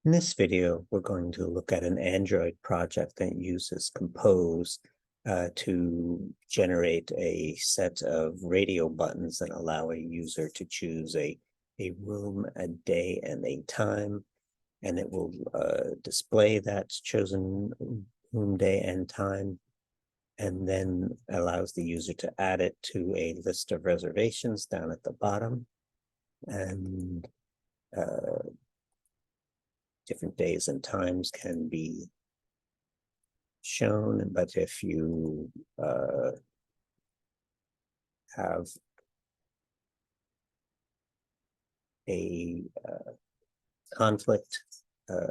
In this video, we're going to look at an Android project that uses Compose to generate a set of radio buttons that allow a user to choose a room, a day, and a time, and it will display that chosen room, day, and time, and then allows the user to add it to a list of reservations down at the bottom, and different days and times can be shown, but if you have a conflict, and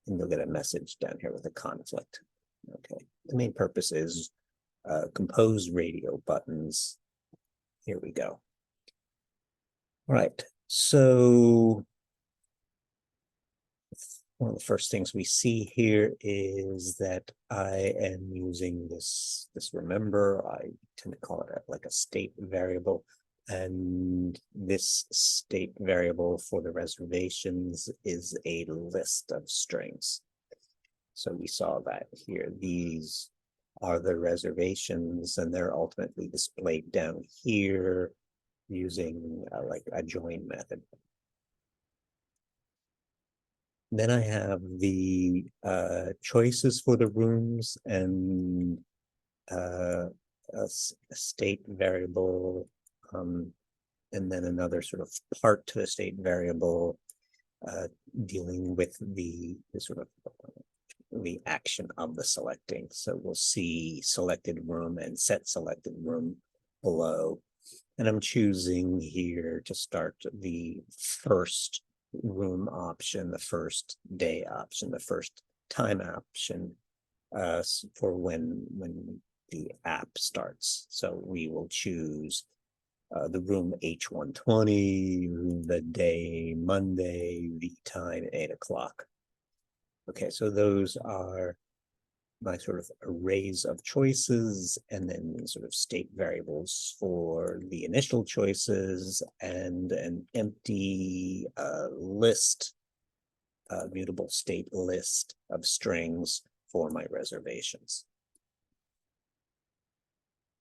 you'll get a message down here with a conflict. Okay, the main purpose is compose radio buttons. Here we go. All right, so one of the first things we see here is that I am using this remember. I tend to call it like a state variable, and this state variable for the reservations is a list of strings. So we saw that here. These are the reservations, and they're ultimately displayed down here using like a join method. Then I have the choices for the rooms and a state variable, and then another sort of part to the state variable dealing with the sort of the action of the selecting. So we'll see selected room and set selected room below. And I'm choosing here to start the first room option, the first day option, the first time option for when the app starts. So we will choose the room H120, the day Monday, the time 8 o'clock. Okay, so those are my sort of arrays of choices, and then sort of state variables for the initial choices, and an empty list, mutable state list of strings for my reservations.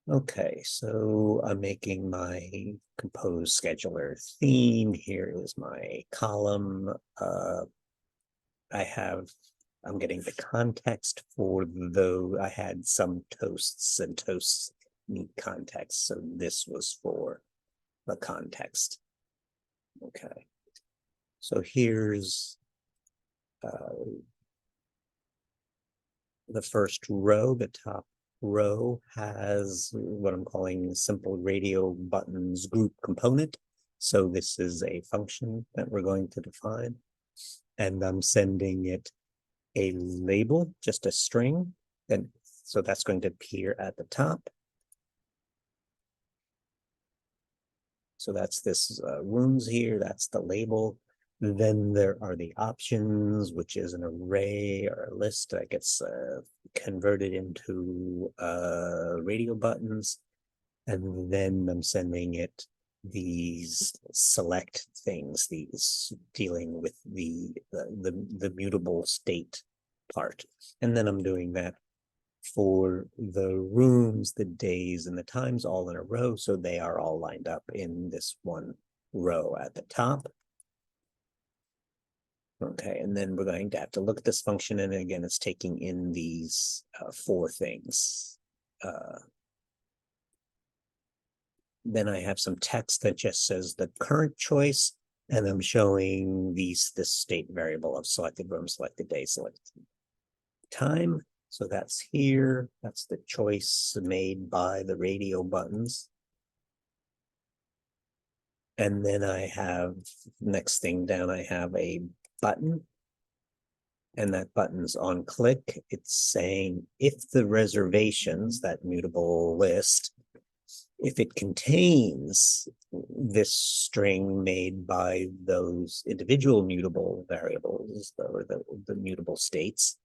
Okay, so I'm making my Compose scheduler theme. Here is my column. I'm getting the context for though I had some toasts, and toasts need context. So this was for the context. Okay. So here's the first row. The top row has what I'm calling simple radio buttons group component. So this is a function that we're going to define, and I'm sending it a label, just a string, and so that's going to appear at the top. So that's this rooms here, that's the label. Then there are the options, which is an array or a list that gets converted into radio buttons. And then I'm sending it these select things, these dealing with the mutable state part. And then I'm doing that for the rooms, the days, and the times all in a row, so they are all lined up in this one row at the top. Okay, and then we're going to have to look at this function, and again, it's taking in these 4 things. Then I have some text that just says the current choice, and I'm showing this state variable of selected room, selected day, selected time. So that's here. That's the choice made by the radio buttons. And then I have, next thing down, I have a button. And that button's on click. It's saying if the reservations, that mutable list, if it contains this string made by those individual mutable variables, or the mutable states,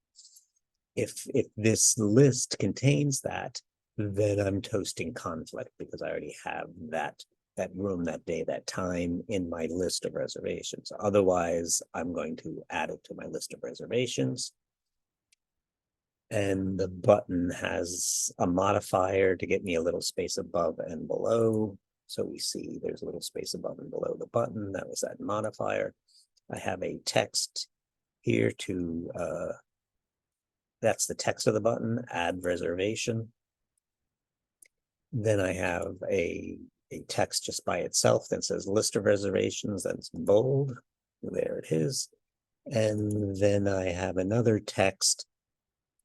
if this list contains that, then I'm toasting conflict because I already have that that room, that day, that time in my list of reservations. Otherwise, I'm going to add it to my list of reservations. And the button has a modifier to get me a little space above and below. So we see there's a little space above and below the button. That was that modifier. I have a text here to, that's the text of the button, add reservation. Then I have a text just by itself that says list of reservations, that's bold. There it is. And then I have another text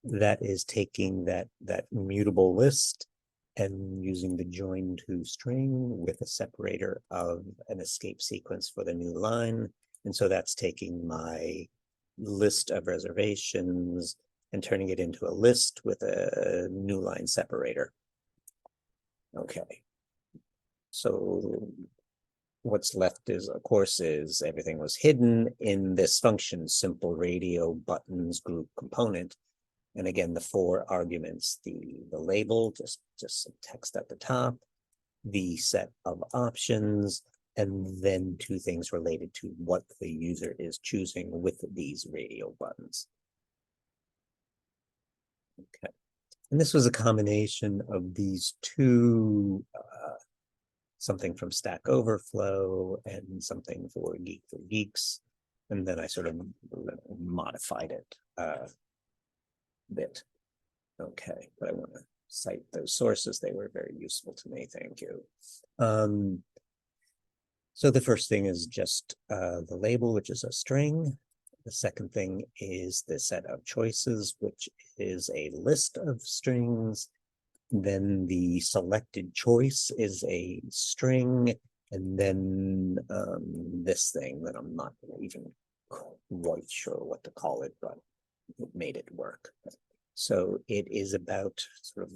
that is taking that mutable list and using the join to string with a separator of an escape sequence for the new line. And so that's taking my list of reservations and turning it into a list with a new line separator. Okay. So what's left is, of course, is everything was hidden in this function, simple radio buttons group component. And again, the 4 arguments, the label, just some text at the top, the set of options, and then 2 things related to what the user is choosing with these radio buttons. Okay. And this was a combination of these 2, something from Stack Overflow and something for Geeks. And then I sort of modified it a bit. Okay, but I want to cite those sources. They were very useful to me. Thank you. So the first thing is just the label, which is a string. The second thing is the set of choices, which is a list of strings. Then the selected choice is a string. And then this thing that I'm not even quite sure what to call it, but it made it work. So it is about sort of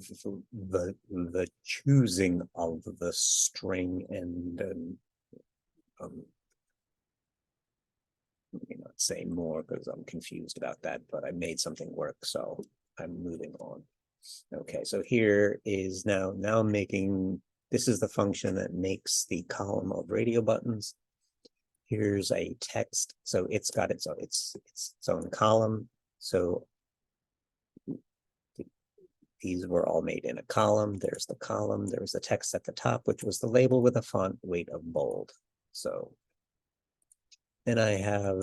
the choosing of the string, and let me not say more because I'm confused about that, but I made something work, so I'm moving on. Okay, so here is now making, this is the function that makes the column of radio buttons. Here's a text, so it's got its own column. So these were all made in a column. There's the column. There's the text at the top, which was the label with a font weight of bold. So then I have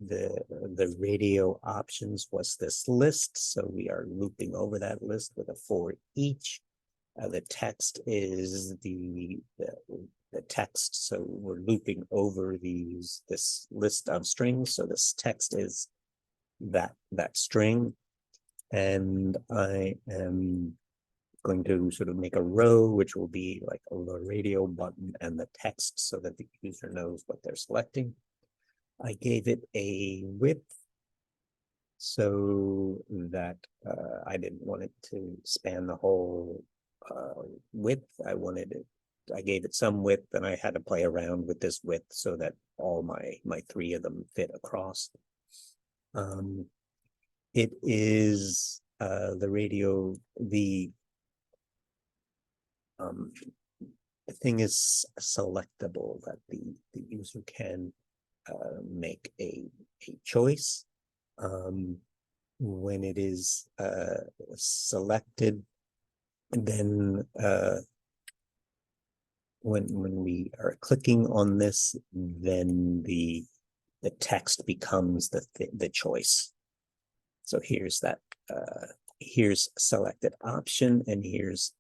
the radio options was this list. So we are looping over that list with a for each. The text is the text. So we're looping over this list of strings. So this text is that string. And I am going to sort of make a row, which will be like the radio button and the text so that the user knows what they're selecting. I gave it a width so that I didn't want it to span the whole width. I gave it some width, and I had to play around with this width so that all my 3 of them fit across. It is the radio, the thing is selectable, that the user can make a choice. When it is selected, then when we are clicking on this, then the text becomes the choice. So here's that, here's selected option, and here's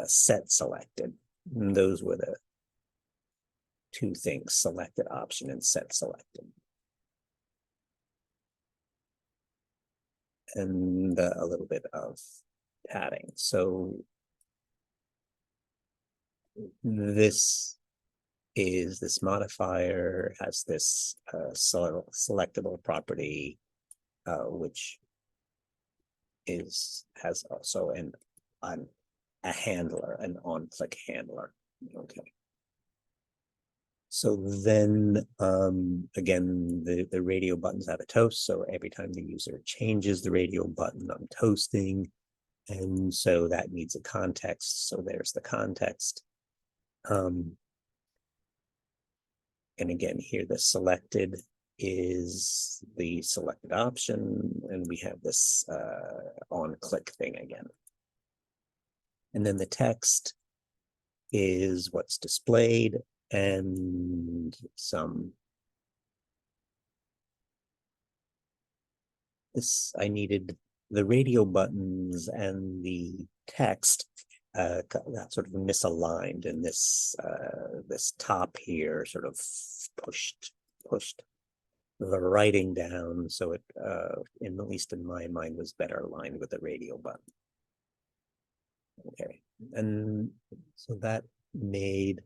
set selected. And those were the 2 things, selected option and set selected. And a little bit of padding. So this modifier has this selectable property, which has also a handler, an on-click handler. Okay. So then again, the radio buttons have a toast. So every time the user changes the radio button, I'm toasting. And so that needs a context. So there's the context. And again, here the selected is the selected option, and we have this on click thing again. And then the text is what's displayed and some. I needed the radio buttons and the text got sort of misaligned, and this this top here sort of pushed the writing down, so it at least in my mind was better aligned with the radio button. Okay, and so that made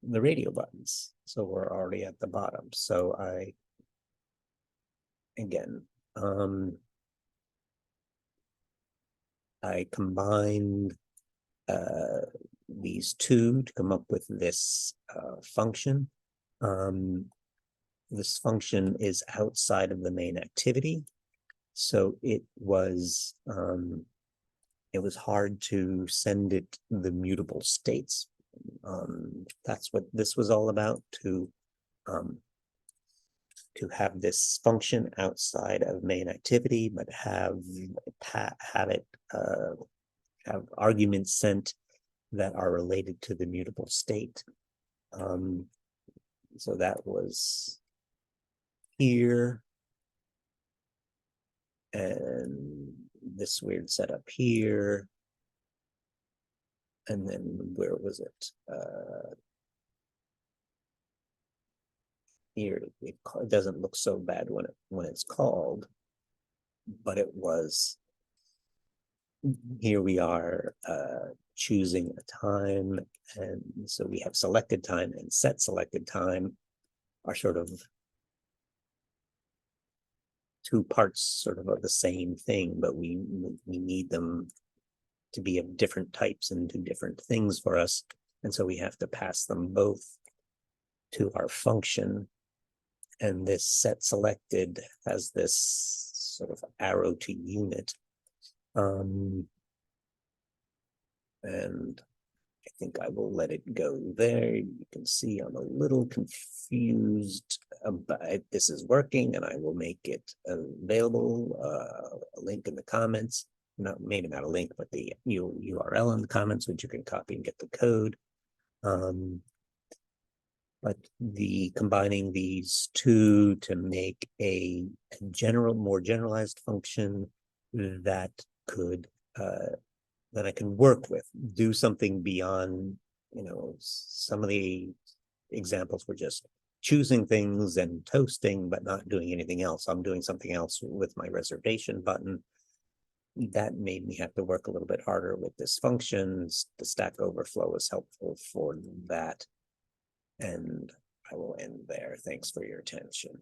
the radio buttons. So we're already at the bottom. So I combined these two to come up with this function. This function is outside of the main activity, so it was hard to send it the mutable states. That's what this was all about, to have this function outside of main activity, but have it have arguments sent that are related to the mutable state. So that was here, and this weird setup here, and then where was it? Here it doesn't look so bad when it's called, but it was. Here we are choosing a time, and so we have selected time and set selected time are sort of two parts sort of the same thing, but we need them to be of different types and do different things for us, and so we have to pass them both to our function. And this set selected has this sort of arrow to unit. And I think I will let it go there. You can see I'm a little confused about this is working, and I will make it available. A link in the comments, maybe not a link, but the URL in the comments, which you can copy and get the code. But combining these two to make a more generalized function that could that I can work with, do something beyond, some of the examples were just choosing things and toasting, but not doing anything else. I'm doing something else with my reservation button. That made me have to work a little bit harder with this function. The Stack Overflow is helpful for that. And I will end there. Thanks for your attention.